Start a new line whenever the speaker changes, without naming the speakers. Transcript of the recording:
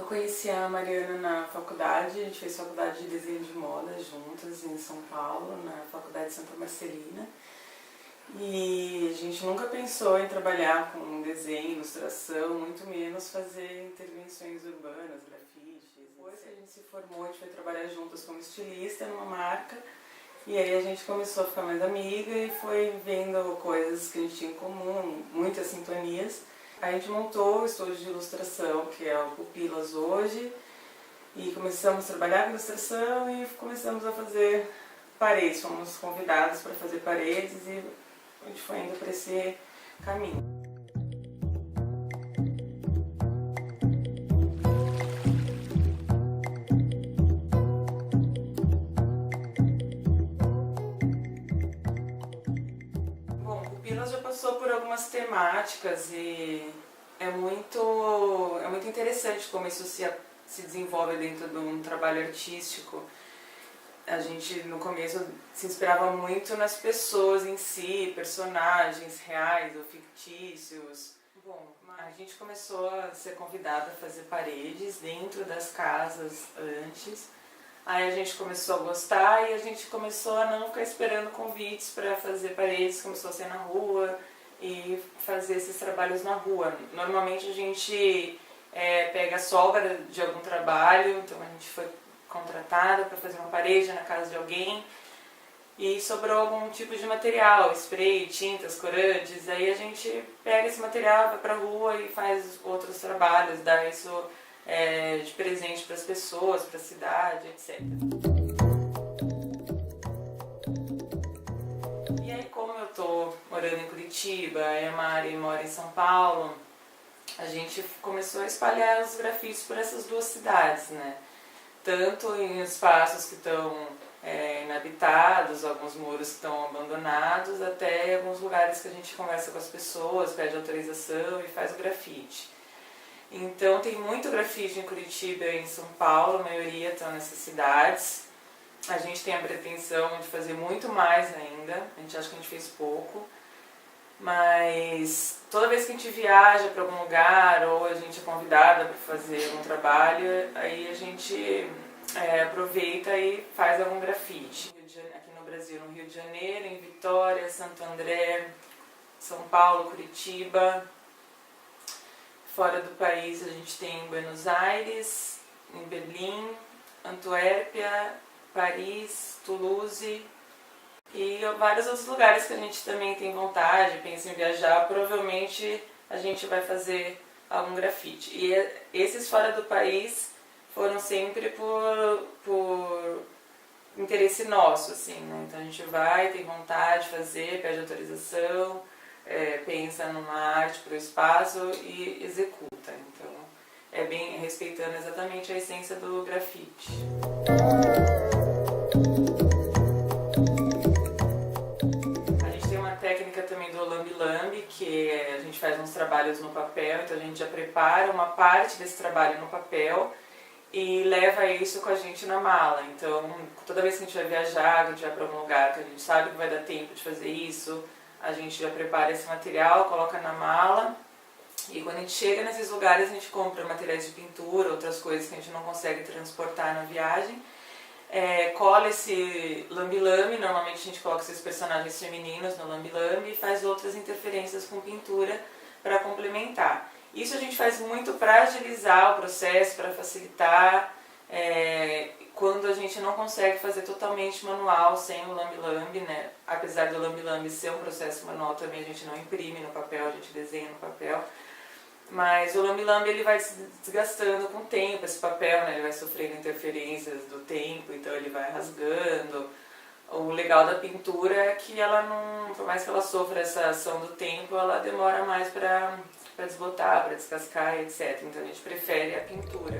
conheci a Mariana na faculdade, a gente fez faculdade de desenho de moda juntas em São Paulo, na Faculdade Santa Marcelina. E a gente nunca pensou em trabalhar com desenho, ilustração, muito menos fazer intervenções urbanas, grafites. Depois que a gente se formou, a gente foi trabalhar juntas como estilista numa marca. E aí a gente começou a ficar mais amiga e foi vendo coisas que a gente tinha em comum, muitas sintonias. A gente montou o estúdio de ilustração, que é o Pupilas hoje, e começamos a trabalhar com ilustração e começamos a fazer paredes. Fomos convidados para fazer paredes e a gente foi indo para esse caminho. Bom, o Pupilas já passou por algumas temáticas e é muito interessante como isso se desenvolve dentro de um trabalho artístico. A gente, no começo, se inspirava muito nas pessoas em si, personagens reais ou fictícios. Bom, a gente começou a ser convidada a fazer paredes dentro das casas antes. Aí a gente começou a gostar e a gente começou a não ficar esperando convites para fazer paredes, começou a ser na rua e fazer esses trabalhos na rua. Normalmente a gente pega a sobra de algum trabalho, então a gente foi contratada para fazer uma parede na casa de alguém e sobrou algum tipo de material, spray, tintas, corantes, aí a gente pega esse material, vai para a rua e faz outros trabalhos, dá isso de presente para as pessoas, para a cidade, etc. E aí, como eu tô morando em Curitiba e a Mari mora em São Paulo, a gente começou a espalhar os grafites por essas duas cidades, né? Tanto em espaços que estão inabitados, alguns muros que estão abandonados, até alguns lugares que a gente conversa com as pessoas, pede autorização e faz o grafite. Então tem muito grafite em Curitiba e em São Paulo, a maioria estão nessas cidades. A gente tem a pretensão de fazer muito mais ainda, a gente acha que a gente fez pouco. Mas toda vez que a gente viaja para algum lugar ou a gente é convidada para fazer um trabalho, aí a gente aproveita e faz algum grafite. Aqui no Brasil, no Rio de Janeiro, em Vitória, Santo André, São Paulo, Curitiba. Fora do país a gente tem em Buenos Aires, em Berlim, Antuérpia, Paris, Toulouse e vários outros lugares que a gente também tem vontade, pensa em viajar. Provavelmente a gente vai fazer algum grafite. E esses fora do país foram sempre por interesse nosso, assim, né? Então a gente vai, tem vontade de fazer, pede autorização, pensa numa arte para o espaço e executa. Então é bem respeitando exatamente a essência do grafite. Técnica também do lambe-lambe, que a gente faz uns trabalhos no papel, então a gente já prepara uma parte desse trabalho no papel e leva isso com a gente na mala. Então toda vez que a gente vai viajar, que a gente vai para um lugar que a gente sabe que vai dar tempo de fazer isso, a gente já prepara esse material, coloca na mala e quando a gente chega nesses lugares a gente compra materiais de pintura, outras coisas que a gente não consegue transportar na viagem. Cola esse lambe-lambe, normalmente a gente coloca esses personagens femininos no lambe-lambe e faz outras interferências com pintura para complementar. Isso a gente faz muito para agilizar o processo, para facilitar, quando a gente não consegue fazer totalmente manual sem o lambe-lambe, né? Apesar do lambe-lambe ser um processo manual também, a gente não imprime no papel, a gente desenha no papel. Mas o lambe-lambe ele vai se desgastando com o tempo, esse papel, né, ele vai sofrendo interferências do tempo, então ele vai rasgando. O legal da pintura é que ela não, por mais que ela sofra essa ação do tempo, ela demora mais para desbotar, para descascar, etc. Então a gente prefere a pintura.